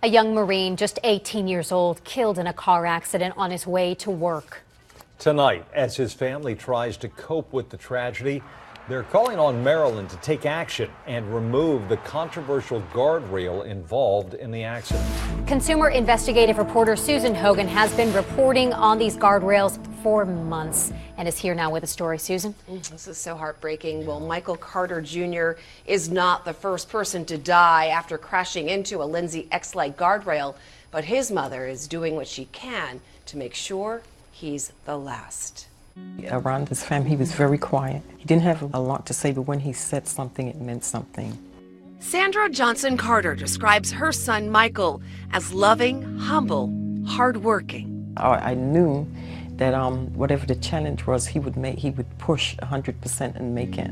A young Marine, just 18 years old, killed in a car accident on his way to work. Tonight, as his family tries to cope with the tragedy, they're calling on Maryland to take action and remove the controversial guardrail involved in the accident. Consumer investigative reporter Susan Hogan has been reporting on these guardrails for months and is here now with a story. Susan? This is so heartbreaking. Well, Michael Carter Jr. is not the first person to die after crashing into a Wrc X-Lite guardrail, but his mother is doing what she can to make sure he's the last. Around his family, he was very quiet. He didn't have a lot to say, but when he said something, it meant something. Sandra Johnson Carter describes her son Michael as loving, humble, hardworking. I knew that whatever the challenge was, he would push 100% and make it.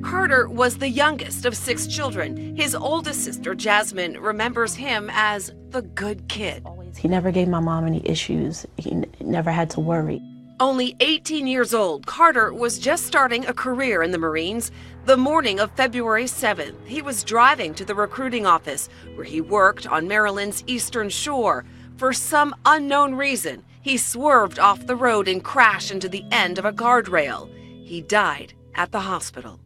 Carter was the youngest of 6 children. His oldest sister, Jasmine, remembers him as the good kid. He never gave my mom any issues. He never had to worry. Only 18 years old, Carter was just starting a career in the Marines. The morning of February 7th, he was driving to the recruiting office where he worked on Maryland's Eastern Shore. For some unknown reason, he swerved off the road and crashed into the end of a guardrail. He died at the hospital.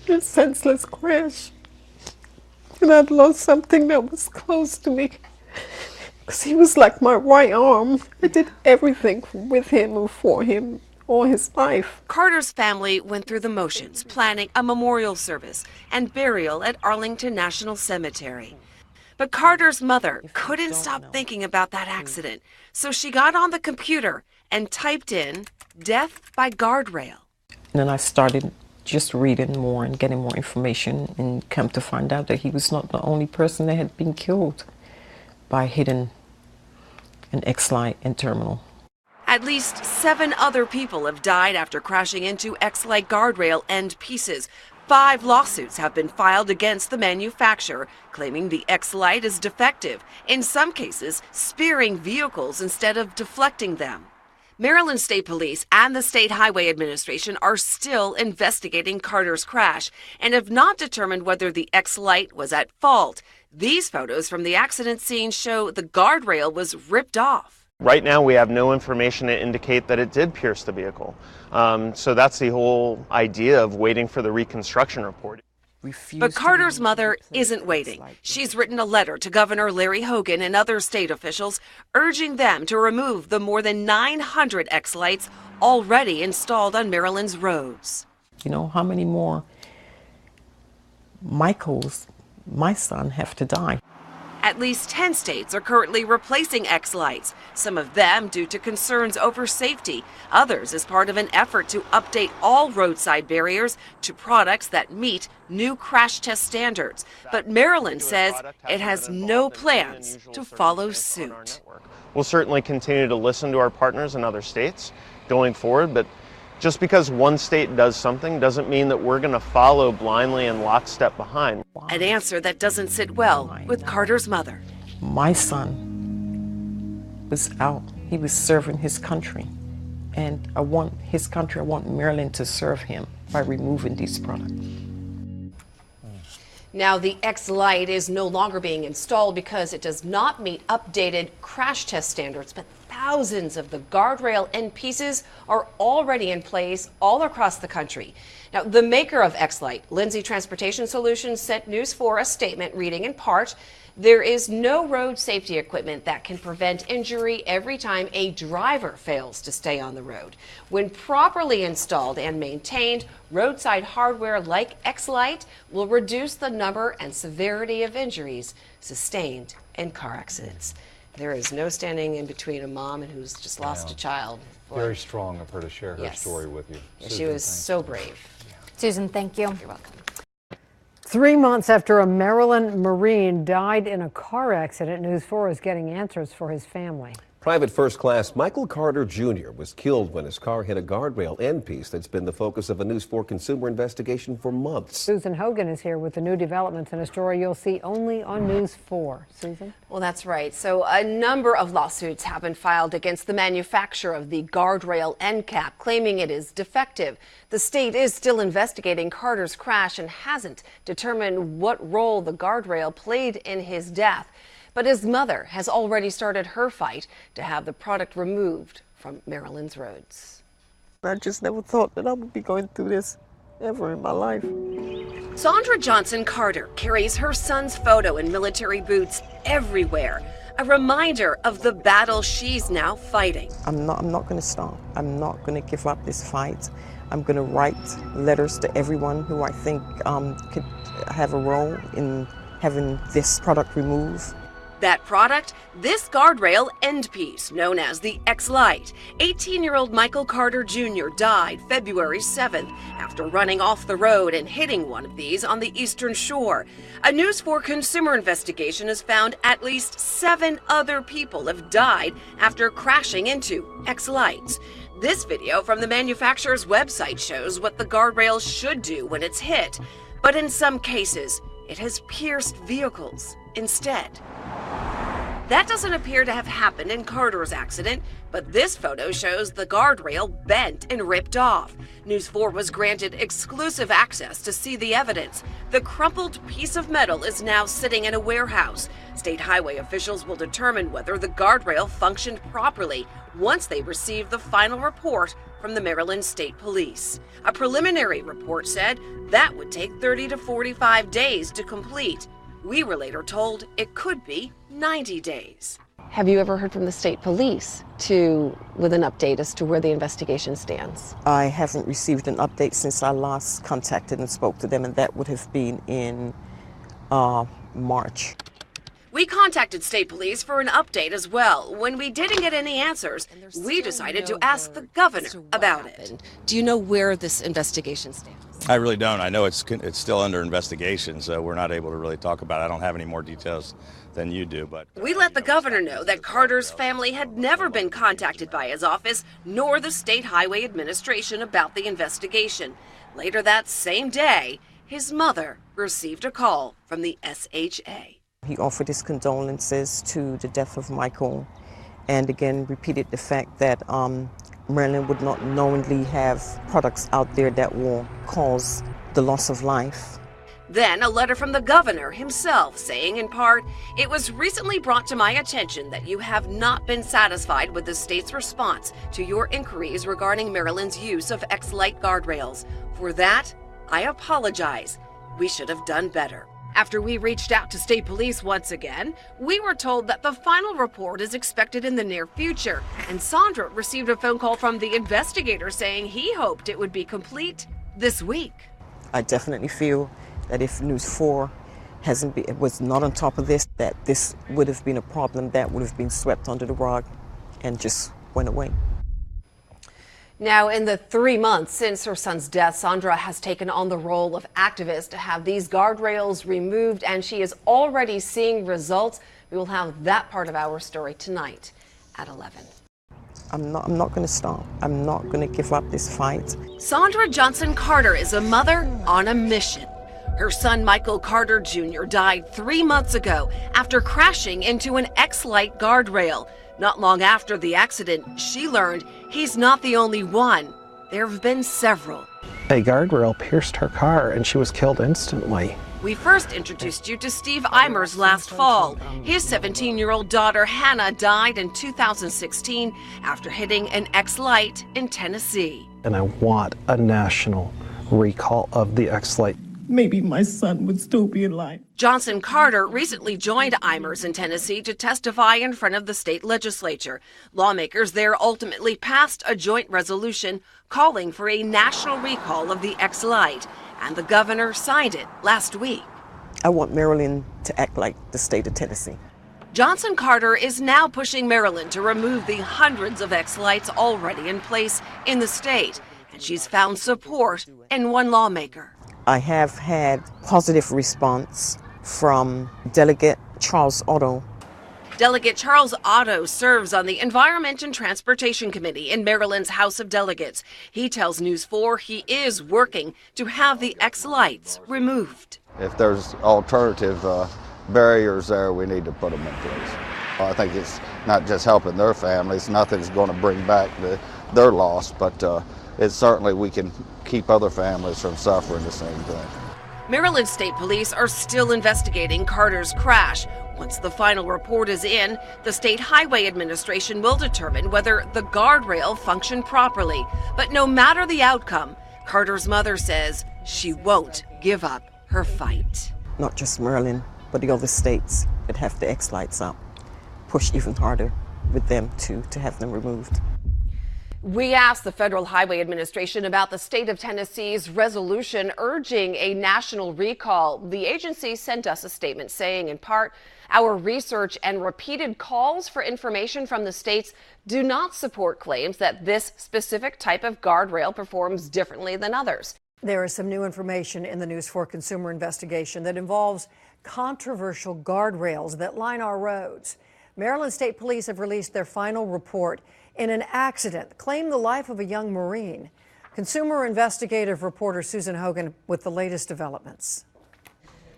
A senseless crash. And I'd lost something that was close to me. Because he was like my right arm. I did everything with him and for him all his life. Carter's family went through the motions, planning a memorial service and burial at Arlington National Cemetery. But Carter's mother couldn't stop thinking about that accident, so she got on the computer and typed in "death by guardrail." And then I started just reading more and getting more information, and come to find out that he was not the only person that had been killed by hitting an X-Lite in terminal. At least 7 other people have died after crashing into X-Lite guardrail end pieces. 5 lawsuits have been filed against the manufacturer, claiming the X-Lite is defective, in some cases spearing vehicles instead of deflecting them. Maryland State Police and the State Highway Administration are still investigating Carter's crash and have not determined whether the X-Lite was at fault. These photos from the accident scene show the guardrail was ripped off. Right now we have no information to indicate that it did pierce the vehicle. So that's the whole idea of waiting for the reconstruction report. But Carter's mother isn't waiting. She's written a letter to Governor Larry Hogan and other state officials urging them to remove the more than 900 X-Lites already installed on Maryland's roads. You know, how many more Michaels, my son, have to die? At least 10 states are currently replacing X-Lites, some of them due to concerns over safety, others as part of an effort to update all roadside barriers to products that meet new crash test standards. But Maryland says it has no plans to follow suit. We'll certainly continue to listen to our partners in other states going forward, but just because one state does something doesn't mean that we're going to follow blindly and lockstep behind. An answer that doesn't sit well with Carter's mother. My son was out. He was serving his country. And I want his country, I want Maryland to serve him by removing these products. Now, the X-Lite is no longer being installed because it does not meet updated crash test standards, but thousands of the guardrail end pieces are already in place all across the country. Now, the maker of X-Lite, Lindsay Transportation Solutions, sent News 4 a statement reading in part, "There is no road safety equipment that can prevent injury every time a driver fails to stay on the road. When properly installed and maintained, roadside hardware like X-Lite will reduce the number and severity of injuries sustained in car accidents." There is no standing in between a mom and who's just lost a child. Very strong of her to share her story with you. Yeah, she was so brave. Susan, thank you. You're welcome. 3 months after a Maryland Marine died in a car accident, News 4 is getting answers for his family. Private First Class Michael Carter Jr. was killed when his car hit a guardrail end piece that's been the focus of a News 4 consumer investigation for months. Susan Hogan is here with the new developments in a story you'll see only on News 4. Susan? Well, that's right. So a number of lawsuits have been filed against the manufacturer of the guardrail end cap, claiming it is defective. The state is still investigating Carter's crash and hasn't determined what role the guardrail played in his death. But his mother has already started her fight to have the product removed from Maryland's roads. I just never thought that I would be going through this ever in my life. Sandra Johnson Carter carries her son's photo in military boots everywhere, a reminder of the battle she's now fighting. I'm not going to stop. I'm not going to give up this fight. I'm going to write letters to everyone who I think could have a role in having this product removed. That product, this guardrail end piece known as the X-Lite. 18-year-old Michael Carter Jr. died February 7th after running off the road and hitting one of these on the Eastern Shore. A News 4 consumer investigation has found at least 7 other people have died after crashing into X-Lites. This video from the manufacturer's website shows what the guardrail should do when it's hit, but in some cases, it has pierced vehicles instead. That doesn't appear to have happened in Carter's accident, but this photo shows the guardrail bent and ripped off. News 4 was granted exclusive access to see the evidence. The crumpled piece of metal is now sitting in a warehouse. State highway officials will determine whether the guardrail functioned properly once they receive the final report from the Maryland State Police. A preliminary report said that would take 30 to 45 days to complete. We were later told it could be 90 days. Have you ever heard from the state police with an update as to where the investigation stands? I haven't received an update since I last contacted and spoke to them, and that would have been in March. We contacted state police for an update as well. When we didn't get any answers, we decided to ask the governor about it. Do you know where this investigation stands? I really don't. I know it's still under investigation, so we're not able to really talk about it. I don't have any more details than you do, but... We let the governor know that Carter's family had never been contacted by his office, nor the State Highway Administration about the investigation. Later that same day, his mother received a call from the SHA. He offered his condolences to the death of Michael, and again repeated the fact that Maryland would not knowingly have products out there that will cause the loss of life. Then a letter from the governor himself saying in part, "It was recently brought to my attention that you have not been satisfied with the state's response to your inquiries regarding Maryland's use of X-Lite guardrails. For that, I apologize. We should have done better." After we reached out to state police once again, we were told that the final report is expected in the near future, and Sandra received a phone call from the investigator saying he hoped it would be this week. I definitely feel that if News 4 was not on top of this, that this would have been a problem that would have been swept under the rug and just went away. Now, in the 3 months since her son's death, Sandra has taken on the role of activist to have these guardrails removed, and she is already seeing results. We will have that part of our story tonight at 11. I'm not going to stop. I'm not going to give up this fight. Sandra Johnson Carter is a mother on a mission. Her son, Michael Carter Jr., died 3 months ago after crashing into an X-Lite guardrail. Not long after the accident, she learned he's not the only one. There have been several. A guardrail pierced her car and she was killed instantly. We first introduced you to Steve Eimers last fall. His 17-year-old daughter, Hannah, died in 2016 after hitting an X-Lite in Tennessee. And I want a national recall of the X-Lite. Maybe my son would still be alive. Johnson Carter recently joined Eimers in Tennessee to testify in front of the state legislature. Lawmakers there ultimately passed a joint resolution calling for a national recall of the X-Lite, and the governor signed it last week. I want Maryland to act like the state of Tennessee. Johnson Carter is now pushing Maryland to remove the hundreds of X-Lites already in place in the state, and she's found support in one lawmaker. I have had positive response from Delegate Charles Otto. Delegate Charles Otto serves on the Environment and Transportation Committee in Maryland's House of Delegates. He tells News 4 he is working to have the X-Lites removed. If there's alternative barriers there, we need to put them in place. I think it's not just helping their families. Nothing's going to bring back their loss, but it's certainly we can keep other families from suffering the same thing. Maryland State Police are still investigating Carter's crash. Once the final report is in, the State Highway Administration will determine whether the guardrail functioned properly. But no matter the outcome, Carter's mother says she won't give up her fight. Not just Maryland, but the other states that have the X-Lites up. Push even harder with them to have them removed. We asked the Federal Highway Administration about the state of Tennessee's resolution urging a national recall. The agency sent us a statement saying, in part, our research and repeated calls for information from the states do not support claims that this specific type of guardrail performs differently than others. There is some new information in the News 4 consumer investigation that involves controversial guardrails that line our roads. Maryland State Police have released their final report in an accident that claimed the life of a young Marine. Consumer investigative reporter Susan Hogan with the latest developments.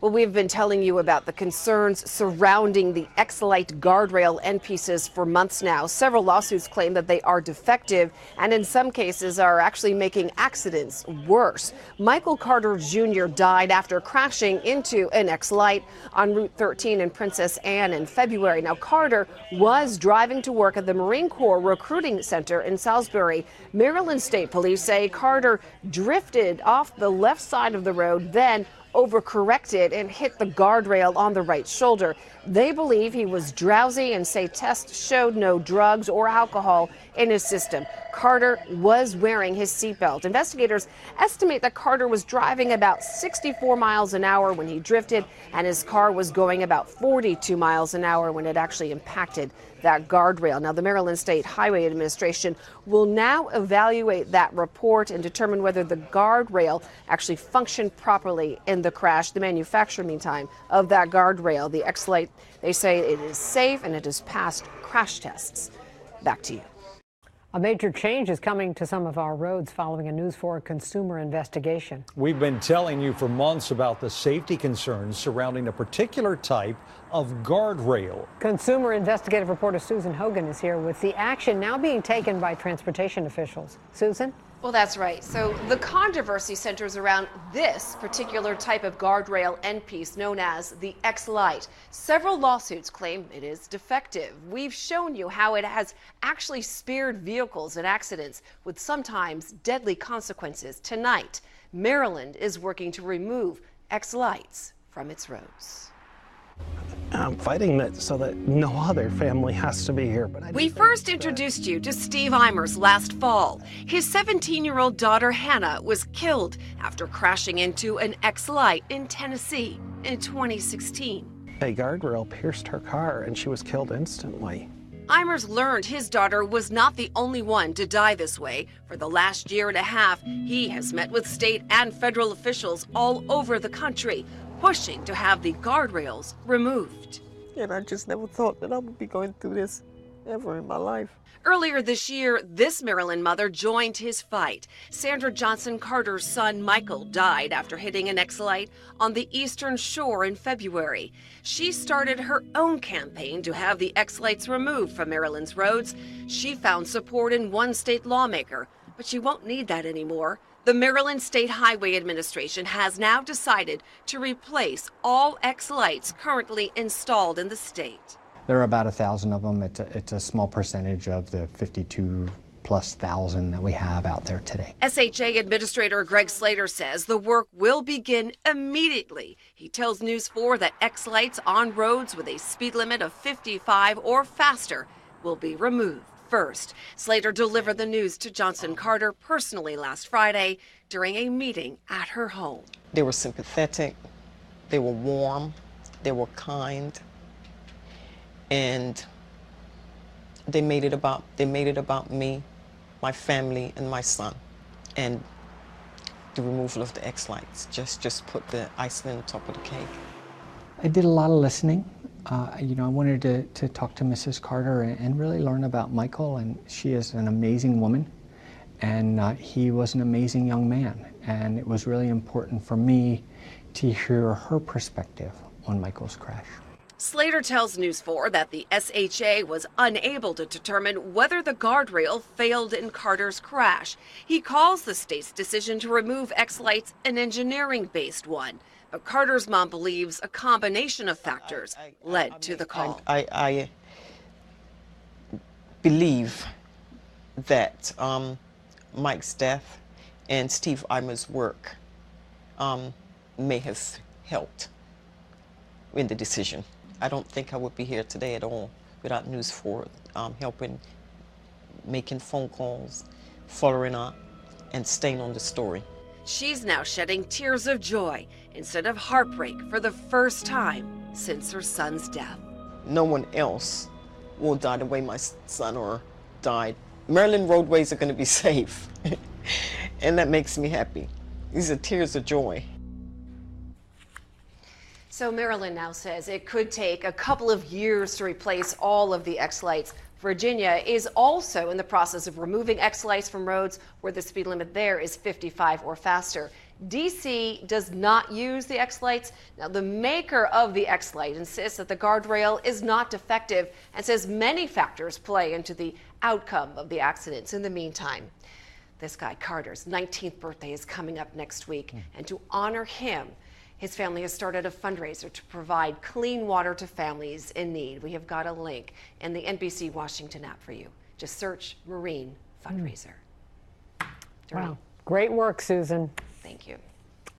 Well, we've been telling you about the concerns surrounding the X-Lite guardrail end pieces for months now. Several lawsuits claim that they are defective and in some cases are actually making accidents worse. Michael Carter Jr. died after crashing into an X-Lite on Route 13 in Princess Anne in February. Now, Carter was driving to work at the Marine Corps Recruiting Center in Salisbury. Maryland State Police say Carter drifted off the left side of the road, then overcorrected and hit the guardrail on the right shoulder. They believe he was drowsy and say tests showed no drugs or alcohol in his system. Carter was wearing his seatbelt. Investigators estimate that Carter was driving about 64 miles an hour when he drifted, and his car was going about 42 miles an hour when it actually impacted that guardrail. Now, the Maryland State Highway Administration will now evaluate that report and determine whether the guardrail actually functioned properly in the crash. The manufacturer, meantime, of that guardrail, the X-Lite, they say it is safe and it has passed crash tests. Back to you. A major change is coming to some of our roads following a News 4 consumer investigation. We've been telling you for months about the safety concerns surrounding a particular type of guardrail. Consumer investigative reporter Susan Hogan is here with the action now being taken by transportation officials. Susan? Well, that's right. So the controversy centers around this particular type of guardrail end piece known as the X-Lite. Several lawsuits claim it is defective. We've shown you how it has actually spared vehicles in accidents with sometimes deadly consequences. Tonight, Maryland is working to remove X-Lites from its roads. I'm fighting that so that no other family has to be here. But we first introduced you to Steve Eimers last fall. His 17-year-old daughter Hannah was killed after crashing into an X-Lite in Tennessee in 2016. A guardrail pierced her car and she was killed instantly. Eimers learned his daughter was not the only one to die this way. For the last year and a half, he has met with state and federal officials all over the country, pushing to have the guardrails removed. And I just never thought that I would be going through this ever in my life. Earlier this year, this Maryland mother joined his fight. Sandra Johnson Carter's son Michael died after hitting an X-Lite on the Eastern Shore in February. She started her own campaign to have the X-Lites removed from Maryland's roads. She found support in one state lawmaker, but she won't need that anymore. The Maryland State Highway Administration has now decided to replace all X-Lites currently installed in the state. There are about 1,000 of them. It's a small percentage of the 52+ thousand that we have out there today. SHA Administrator Greg Slater says the work will begin immediately. He tells News 4 that X-Lites on roads with a speed limit of 55 or faster will be removed first. Slater delivered the news to Johnson Carter personally last Friday during a meeting at her home. They were sympathetic, they were warm, they were kind, and they made it about me, my family, and my son. And the removal of the X-Lites just put the icing on the top of the cake. I did a lot of listening. I wanted to talk to Mrs. Carter and really learn about Michael, and she is an amazing woman, and he was an amazing young man, and it was really important for me to hear her perspective on Michael's crash. Slater tells News 4 that the SHA was unable to determine whether the guardrail failed in Carter's crash. He calls the state's decision to remove X-Lites an engineering-based one. But Carter's mom believes a combination of factors led to the call. I believe that Mike's death and Steve Eimer's work may have helped in the decision. I don't think I would be here today at all without News 4 helping, making phone calls, following up, and staying on the story. She's now shedding tears of joy instead of heartbreak for the first time since her son's death. No one else will die the way my son or died. Maryland roadways are going to be safe, and that makes me happy. These are tears of joy. So Maryland now says it could take a couple of years to replace all of the X-Lights. Virginia is also in the process of removing X-Lights from roads where the speed limit there is 55 or faster. DC does not use the X-Lights. Now, the maker of the X-Lite insists that the guardrail is not defective and says many factors play into the outcome of the accidents. In the meantime, this guy Carter's 19th birthday is coming up next week, and to honor him, his family has started a fundraiser to provide clean water to families in need. We have got a link in the NBC Washington app for you. Just search Marine Fundraiser. Wow. Great work, Susan. Thank you.